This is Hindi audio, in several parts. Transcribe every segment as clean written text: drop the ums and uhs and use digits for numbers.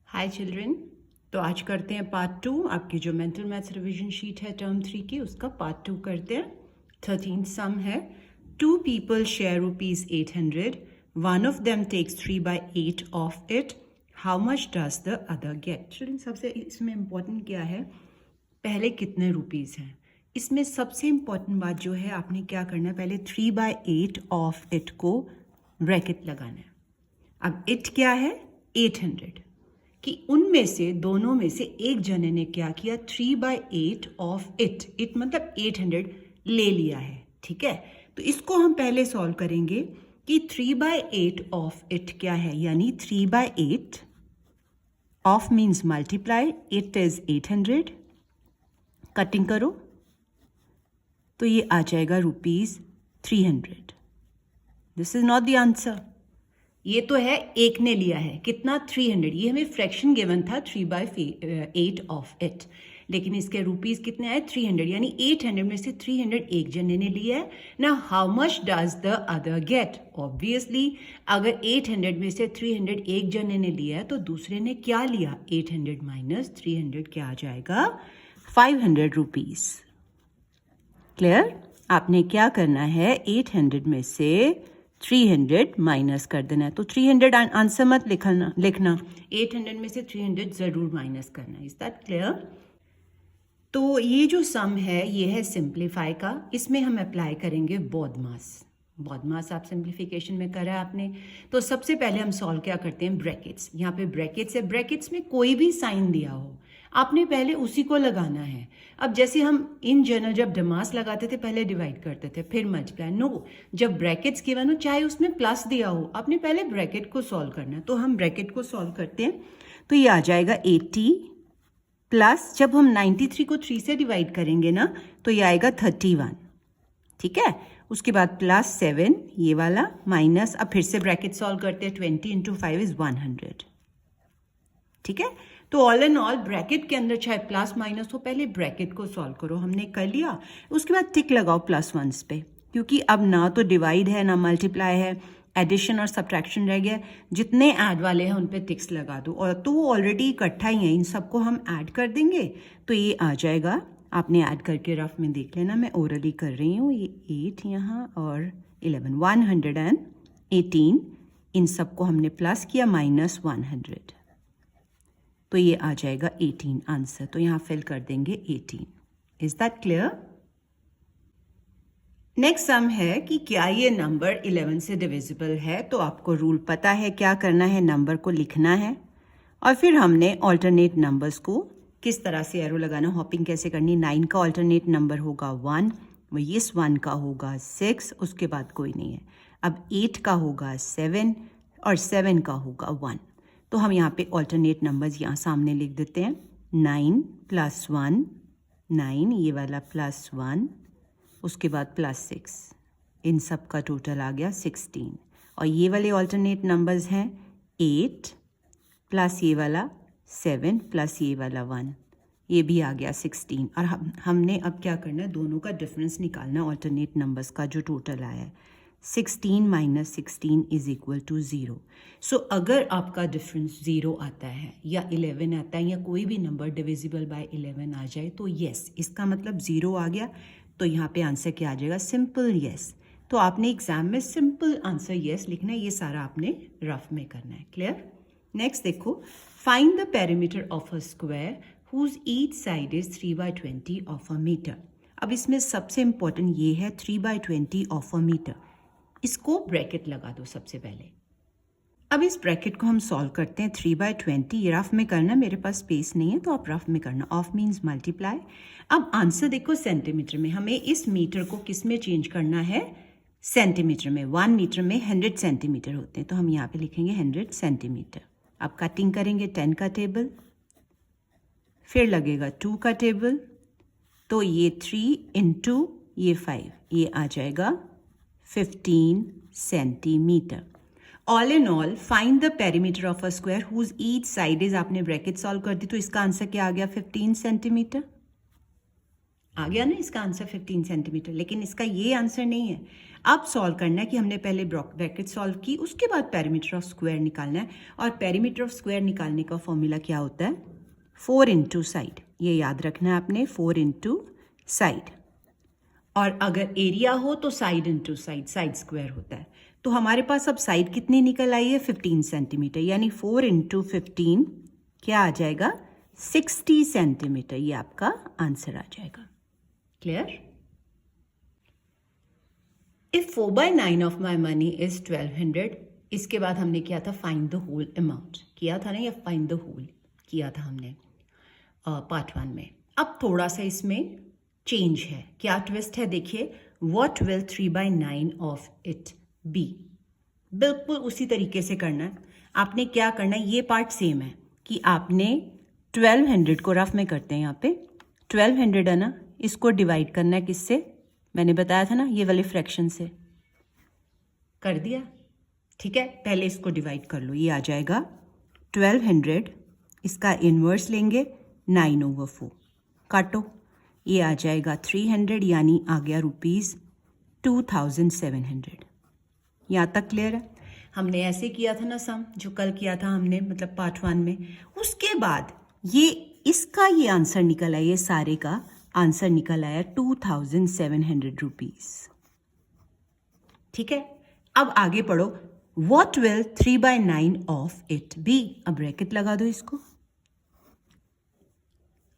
हाय चिल्ड्रन। तो आज करते हैं पार्ट 2। आपकी जो मेंटल मैथ्स रिवीजन शीट है टर्म 3 की, उसका पार्ट 2 करते हैं। 13 सम है। 2 people share rupees 800. One of them takes 3/8 of it. How much does the other get? Children, सबसे इसमें इम्पोर्टेंट क्या है, पहले कितने रुपीज़ हैं। इसमें सबसे इम्पोर्टेंट बात जो है, आपने क्या करना है, पहले 3/8 ऑफ इट को ब्रैकेट लगाना है। अब इट क्या है, 800, कि उनमें से दोनों में से एक जने ने क्या किया, 3/8 ऑफ इट मतलब 800 ले लिया है। ठीक है, तो इसको हम पहले सॉल्व करेंगे कि 3/8 ऑफ इट क्या है, यानी 3/8 of means multiply, it is 800, cutting करो तो ये आ जाएगा ₹300। This is not the answer. ये तो है एक ने लिया है, कितना, 300। ये हमें फ्रैक्शन गिवन था 3/8 ऑफ इट, लेकिन इसके रुपीस कितने आए, 300, यानी 800 में से 300 एक जने ने लिया है ना। How much does the other get? Obviously अगर 800 में से 300 एक जने ने लिया है तो दूसरे ने क्या लिया, 800 माइनस 300 क्या आ जाएगा, 500 रुपीज। क्लियर? आपने क्या करना है, 800 में से 300 माइनस कर देना है। तो 300 आंसर मत लिखना 800 में से 300 जरूर माइनस करना है। Is that clear? तो ये जो सम है ये है सिंप्लीफाई का। इसमें हम अप्लाई करेंगे बॉडमास। बॉडमास आप सिंप्लीफिकेशन में करा है आपने। तो सबसे पहले हम सॉल्व क्या करते हैं, ब्रैकेट्स। यहाँ पे ब्रैकेट्स है, ब्रैकेट्स में कोई भी साइन दिया हो आपने पहले उसी को लगाना है। अब जैसे हम इन जनरल जब डमास लगाते थे पहले डिवाइड करते थे फिर मल्टीप्लाई, नो, जब ब्रैकेट्स गिवन हो चाहे उसमें प्लस दिया हो आपने पहले ब्रैकेट को सॉल्व करना है। तो हम ब्रैकेट को सॉल्व करते हैं तो ये आ जाएगा 80 प्लस, जब हम 93 को 3 से डिवाइड करेंगे ना तो ये आएगा 31। ठीक है, उसके बाद प्लस 7 ये वाला माइनस, अब फिर से ब्रैकेट सॉल्व करते हैं, 20 इंटू 5 इज 100। ठीक है, तो ऑल एंड ऑल ब्रैकेट के अंदर चाहे प्लस माइनस हो, पहले ब्रैकेट को सॉल्व करो। हमने कर लिया, उसके बाद टिक लगाओ प्लस वंस पे, क्योंकि अब ना तो डिवाइड है ना मल्टीप्लाई है, एडिशन और सब्ट्रैक्शन रह गया। जितने ऐड वाले हैं उन पे टिक्स लगा दो, और तो वो ऑलरेडी इकट्ठा ही है, इन सबको हम ऐड कर देंगे तो ये आ जाएगा। आपने ऐड करके रफ में देख लेना, मैं ओरली कर रही हूँ। ये 8 यहाँ और 11, 118। इन सबको हमने प्लस किया, माइनस 100, तो ये आ जाएगा 18 आंसर। तो यहाँ फिल कर देंगे 18। Is that clear? Next sum है कि क्या ये नंबर 11 से डिविजिबल है। तो आपको रूल पता है, क्या करना है, नंबर को लिखना है और फिर हमने ऑल्टरनेट नंबर्स को किस तरह से एरो लगाना, हॉपिंग कैसे करनी। 9 का ऑल्टरनेट नंबर होगा 1, वही इस 1 का होगा 6, उसके बाद कोई नहीं है। अब 8 का होगा 7 और 7 का होगा 1। तो हम यहाँ पे ऑल्टरनेट नंबर्स यहाँ सामने लिख देते हैं। 9 + 1 9, ये वाला +1, उसके बाद +6, इन सब का टोटल आ गया 16। और ये वाले ऑल्टरनेट नंबर्स हैं 8 प्लस ये वाला 7 प्लस ये वाला 1, ये भी आ गया 16। और हमने अब क्या करना है, दोनों का डिफरेंस निकालना ऑल्टरनेट नंबर्स का जो टोटल आया है। 16 माइनस 16 इज इक्वल टू 0। सो अगर आपका डिफरेंस 0 आता है या 11 आता है या कोई भी नंबर डिविजिबल बाय 11 आ जाए तो येस, इसका मतलब 0 आ गया। तो यहाँ पे आंसर क्या आ जाएगा, सिंपल येस। तो आपने एग्जाम में सिंपल आंसर येस लिखना है, ये सारा आपने रफ में करना है। क्लियर? नेक्स्ट देखो, find the perimeter of a square whose each side is 3/20 of a metre. अब इसमें सबसे इंपॉर्टेंट ये है 3/20 ऑफ अ मीटर। इसको ब्रैकेट लगा दो सबसे पहले। अब इस ब्रैकेट को हम सॉल्व करते हैं। 3/20 ये रफ में करना, मेरे पास स्पेस नहीं है तो आप रफ में करना। Of means multiply. अब आंसर देखो सेंटीमीटर में, हमें इस मीटर को किस में चेंज करना है, सेंटीमीटर में। 1 मीटर में 100 सेंटीमीटर होते हैं, तो हम यहाँ पे लिखेंगे 100 सेंटीमीटर। अब कटिंग करेंगे 10 का टेबल, फिर लगेगा 2 का टेबल, तो ये 3 इंटू ये 5, ये आ जाएगा 15 centimetre. All in all find the perimeter of a square whose each side is, आपने ब्रैकेट सॉल्व कर दी तो इसका आंसर क्या आ गया, 15 सेंटीमीटर आ गया ना। इसका आंसर 15 सेंटीमीटर, लेकिन इसका ये आंसर नहीं है। अब सॉल्व करना है कि हमने पहले ब्रैकेट सॉल्व की, उसके बाद पेरीमीटर ऑफ स्क्वायर निकालना है। और पेरीमीटर ऑफ स्क्वायर निकालने का फॉर्मूला क्या होता है? 4 इंटू साइड। ये याद रखना है आपने, 4 इंटू साइड। और अगर एरिया हो तो side into side, side square होता है। तो हमारे पास अब साइड कितनी निकल आई है? 15 सेंटीमीटर, यानी 4 इंटू 15 क्या आ जाएगा? 60 सेंटीमीटर। ये आपका आंसर आ जाएगा। Clear? If 4/9 of my money is 1200, इसके बाद हमने किया था फाइंड द होल अमाउंट, किया था ना, या फाइंड द होल किया था हमने पार्ट 1 में। अब थोड़ा सा इसमें चेंज है। क्या ट्विस्ट है? देखिए, what will 3/9 of it be. बिल्कुल उसी तरीके से करना है। आपने क्या करना है, ये पार्ट सेम है कि आपने 1200 को रफ में करते हैं, यहाँ पे 1200 है ना, इसको डिवाइड करना है किससे? मैंने बताया था ना, ये वाले फ्रैक्शन से। कर दिया? ठीक है, पहले इसको डिवाइड कर लो। ये आ जाएगा 1200, इसका इनवर्स लेंगे 9/4, काटो, ये आ जाएगा 300, यानी आ गया ₹2700। यहाँ तक क्लियर है? हमने ऐसे किया था ना सम, जो कल किया था हमने, मतलब पार्ट 1 में। उसके बाद ये इसका ये आंसर निकल आया, ये सारे का आंसर निकल आया ₹2700। ठीक है, अब आगे पढ़ो। What will 3/9 of it be? अब ब्रैकेट लगा दो इसको।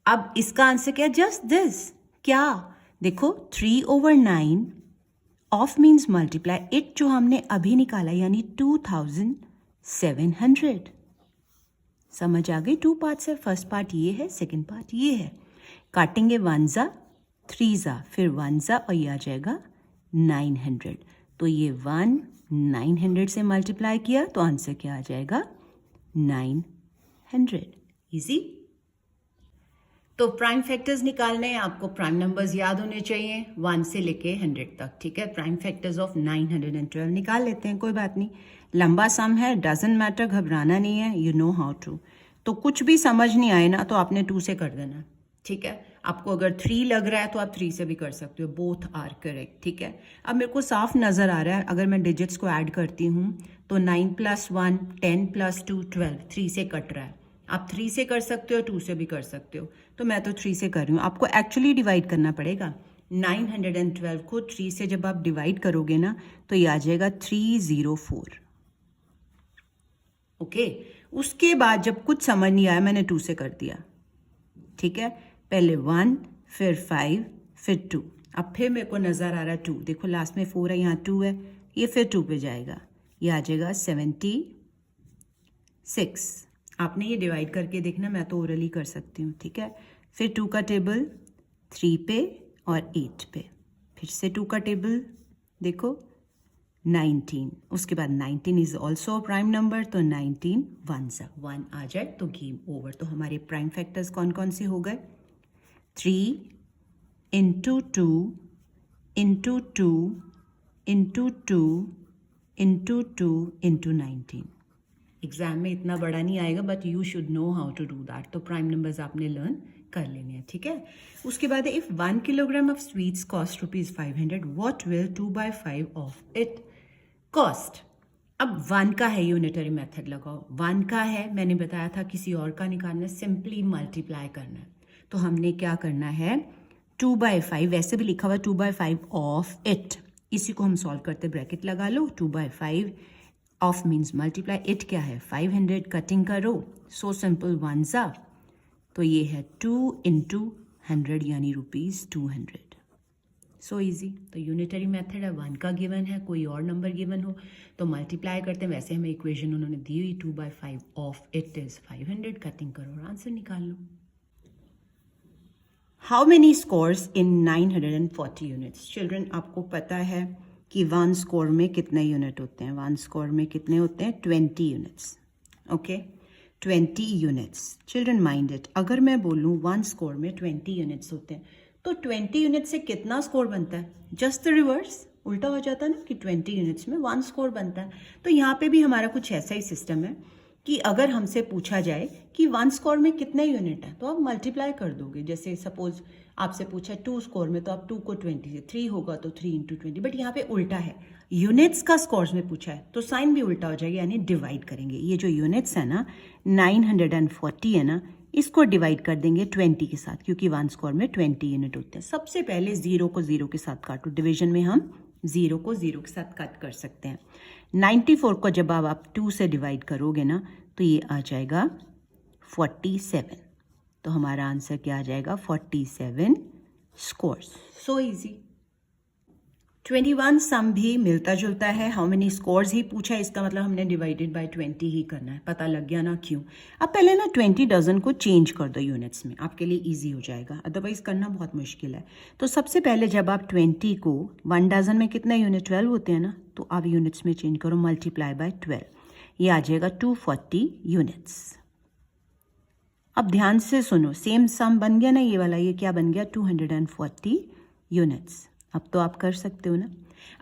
अब इसका आंसर क्या? Just this. क्या? देखो, 3/9 ऑफ मीन्स मल्टीप्लाई, इट जो हमने अभी निकाला यानी 2700। समझ आ गई? 2 पार्ट्स है, फर्स्ट पार्ट ये है, सेकंड पार्ट ये है। काटेंगे 1 ज़ा 3 ज़ा, फिर 1 ज़ा, और ये आ जाएगा 900। तो ये 1 900 से मल्टीप्लाई किया तो आंसर क्या आ जाएगा? 900। इजी। तो प्राइम फैक्टर्स निकालने हैं आपको। प्राइम नंबर्स याद होने चाहिए 1 से लेके 100 तक। ठीक है, प्राइम फैक्टर्स ऑफ 912 निकाल लेते हैं, कोई बात नहीं। लंबा सम है, डजंट मैटर, घबराना नहीं है, यू नो हाउ टू। तो कुछ भी समझ नहीं आए ना तो आपने 2 से कर देना। ठीक है, आपको अगर 3 लग रहा है तो आप 3 से भी कर सकते हो, बोथ आर करेक्ट। ठीक है, अब मेरे को साफ नज़र आ रहा है, अगर मैं डिजिट्स को ऐड करती हूँ तो 9 + 1 10 + 2 12, 3 से कट रहा है। आप 3 से कर सकते हो, 2 से भी कर सकते हो, तो मैं तो 3 से कर रही हूँ। आपको एक्चुअली डिवाइड करना पड़ेगा। 912 को 3 से जब आप डिवाइड करोगे ना तो ये आ जाएगा 304। ओके, उसके बाद जब कुछ समझ नहीं आया मैंने 2 से कर दिया। ठीक है, पहले 1, फिर 5, फिर 2। अब फिर मेरे को नज़र आ रहा है 2, देखो लास्ट में 4 है, यहाँ 2 है, ये फिर 2 पे जाएगा, ये आ जाएगा 76। आपने ये डिवाइड करके देखना, मैं तो ओरली कर सकती हूँ। ठीक है, फिर 2 का टेबल 3 पे और 8 पे, फिर से 2 का टेबल देखो 19, उसके बाद 19 इज ऑल्सो प्राइम नंबर, तो 19 1 आ जाए तो गेम ओवर। तो हमारे प्राइम फैक्टर्स कौन कौन से हो गए? 3 into 2 into 2 into 2 into 2 into 19। Exam में इतना बड़ा नहीं आएगा, but you should know how to do that. तो प्राइम नंबर्स आपने लर्न कर लेने हैं। ठीक है, उसके बाद if 1 kilogram of sweets cost ₹500, what will 2/5 of it cost? अब 1 का है, यूनिटरी मेथड लगाओ। 1 का है, मैंने बताया था किसी और का निकालना, सिंपली मल्टीप्लाई करना है। तो हमने क्या करना है, 2/5, वैसे भी लिखा हुआ 2/5 ऑफ इट, इसी को हम सॉल्व करते, ब्रैकेट लगा लो। 2/5 ऑफ मीन्स मल्टीप्लाई, इट क्या है 500, कटिंग करो, सो सिंपल 1 ज़ा, तो ये है 2 इंटू 100 यानी ₹200। So easy. तो यूनिटरी मेथड है, 1 का गिवन है, कोई और नंबर गिवन हो तो मल्टीप्लाई करते हैं। वैसे हमें इक्वेशन उन्होंने दी हुई 2/5 ऑफ इट इज 500, कटिंग करो और आंसर निकाल लो। How many scores in 940 units? Children, आपको पता है कि 1 स्कोर में कितने यूनिट होते हैं? 1 स्कोर में कितने होते हैं? 20 units. Okay, 20 units. Children mind it, अगर मैं बोलूँ 1 स्कोर में 20 यूनिट्स होते हैं तो 20 यूनिट से कितना स्कोर बनता है? जस्ट द रिवर्स, उल्टा हो जाता है ना, कि 20 यूनिट्स में 1 स्कोर बनता है। तो यहाँ पे भी हमारा कुछ ऐसा ही सिस्टम है कि अगर हमसे पूछा जाए कि 1 स्क्वायर में कितने यूनिट है तो आप मल्टीप्लाई कर दोगे। जैसे सपोज आपसे पूछा 2 स्क्वायर में, तो आप 2 को 20 से, 3 होगा तो 3 इंटू 20, बट यहाँ पे उल्टा है, यूनिट्स का स्क्वायर्स में पूछा है तो साइन भी उल्टा हो जाएगा, यानी डिवाइड करेंगे। ये जो यूनिट्स है ना 940 है ना, इसको डिवाइड कर देंगे 20 के साथ, क्योंकि 1 स्क्वायर में 20 यूनिट होते हैं। सबसे पहले 0 को 0 के साथ काटो, डिवीजन में हम 0 को 0 के साथ कट कर सकते हैं। 94 को जब आप 2 से डिवाइड करोगे ना तो ये आ जाएगा 47, तो हमारा आंसर क्या आ जाएगा 47 स्क्वायर्स। So easy. 21 सम भी मिलता जुलता है, हाउ मेनी स्क्वायर्स ही पूछा है, इसका मतलब हमने डिवाइडेड बाय 20 ही करना है। पता लग गया ना क्यों। अब पहले ना 20 डजन को चेंज कर दो यूनिट्स में, आपके लिए इजी हो जाएगा, अदरवाइज करना बहुत मुश्किल है। तो सबसे पहले जब आप 20 को 1 डजन में कितने यूनिट 12 होते हैं ना, तो आप यूनिट्स में चेंज करो, मल्टीप्लाई बाय 12, ये आ जाएगा 240 यूनिट्स। अब ध्यान से सुनो, सेम सम बन गया ना ये वाला, ये क्या बन गया 240 यूनिट्स। अब तो आप कर सकते हो ना।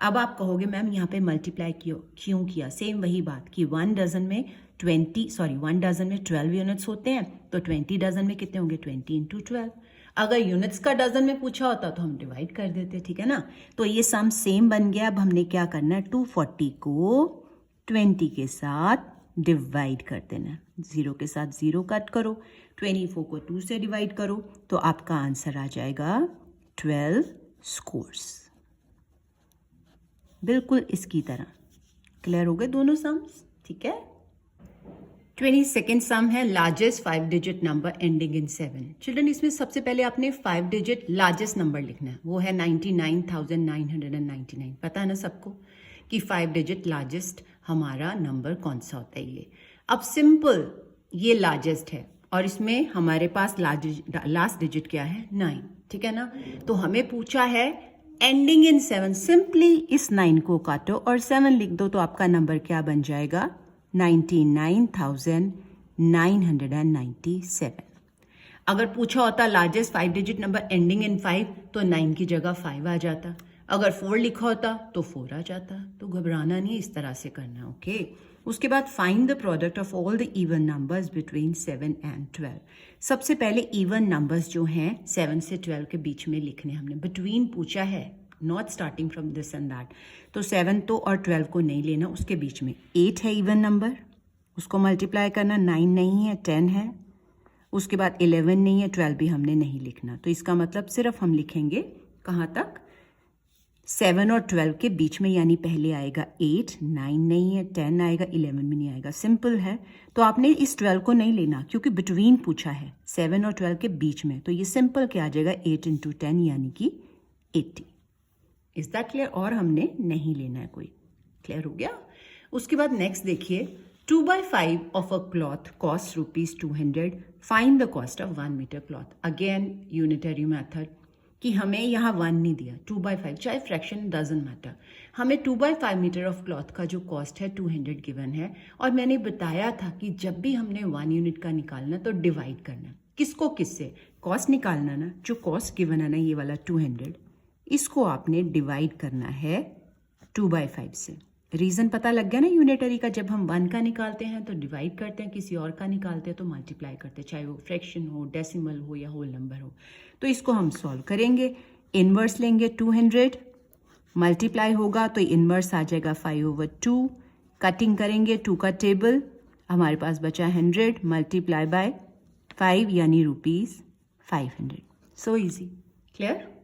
अब आप कहोगे मैम यहाँ पे मल्टीप्लाई क्यों किया, सेम वही बात कि 1 डजन में 12 यूनिट्स होते हैं, तो 20 डजन में कितने होंगे 20 इंटू 12। अगर यूनिट्स का डजन में पूछा होता तो हम डिवाइड कर देते, ठीक है ना। तो ये सम सेम बन गया। अब हमने क्या करना है, 240 को 20 के साथ डिवाइड कर देना, 0 के साथ 0 कट करो, 24 को 2 से डिवाइड करो, तो आपका आंसर आ जाएगा 12 स्क्वायर्स। बिल्कुल इसकी तरह। क्लियर हो गए दोनों सम्स, ठीक है। 22nd सम है largest 5 digit number ending in 7। Children, इसमें सबसे पहले आपने 5 डिजिट लार्जेस्ट नंबर लिखना है, वो है 99,999। पता है ना सबको कि 5 डिजिट लार्जेस्ट हमारा नंबर कौन सा होता है ये। अब सिंपल, ये लार्जेस्ट है और इसमें हमारे पास लास्ट डिजिट क्या है 9, ठीक है ना। तो हमें पूछा है एंडिंग इन 7, सिंपली इस 9 को काटो और 7 लिख दो, तो आपका नंबर क्या बन जाएगा 99,997। अगर पूछा होता largest 5 digit number ending in 5, तो 9 की जगह 5 आ जाता। अगर 4 लिखा होता तो 4 आ जाता। तो घबराना नहीं, इस तरह से करना, ओके। उसके बाद find the product of all the even numbers between 7 and 12। सबसे पहले इवन नंबर्स जो हैं 7 से 12 के बीच में लिखने हमने, बिटवीन पूछा है, not starting from this and that. तो 7 तो और 12 को नहीं लेना, उसके बीच में 8 है इवन नंबर, उसको मल्टीप्लाई करना, 9 नहीं है 10 है, उसके बाद 11 नहीं है, 12 भी हमने नहीं लिखना। तो इसका मतलब सिर्फ हम लिखेंगे कहाँ तक 7 और 12 के बीच में, यानी पहले आएगा 8, 9 नहीं है, 10 आएगा, 11 भी नहीं आएगा। सिंपल है। तो आपने इस 12 को नहीं लेना क्योंकि बिटवीन पूछा है 7 और 12 के बीच में, तो ये सिंपल क्या आ जाएगा 8 इंटू 10 यानी कि 80। Is that clear? और हमने नहीं लेना है कोई। क्लियर हो गया? उसके बाद नेक्स्ट देखिए, 2/5 of a cloth cost ₹200, find the cost of 1 metre cloth. Again unitary method कि हमें यहाँ 1 नहीं दिया, 2/5, चाहे फ्रैक्शन डजंट मैटर, हमें 2/5 मीटर ऑफ क्लॉथ का जो कॉस्ट है 200 गिवन है। और मैंने बताया था कि जब भी हमने 1 यूनिट का निकालना तो डिवाइड करना, किसको किससे, कॉस्ट निकालना ना, जो कॉस्ट गिवन है ना ये वाला 200, इसको आपने डिवाइड करना है 2/5 से। रीज़न पता लग गया ना यूनिटरी का, जब हम 1 का निकालते हैं तो डिवाइड करते हैं, किसी और का निकालते हैं तो मल्टीप्लाई करते हैं, चाहे वो फ्रैक्शन हो, डेसिमल हो या होल नंबर हो। तो इसको हम सॉल्व करेंगे, इनवर्स लेंगे 200, मल्टीप्लाई होगा तो इनवर्स आ जाएगा 5/2, कटिंग करेंगे 2 का टेबल, हमारे पास बचा 100 मल्टीप्लाई बाय 5 यानी ₹500। So easy. क्लियर?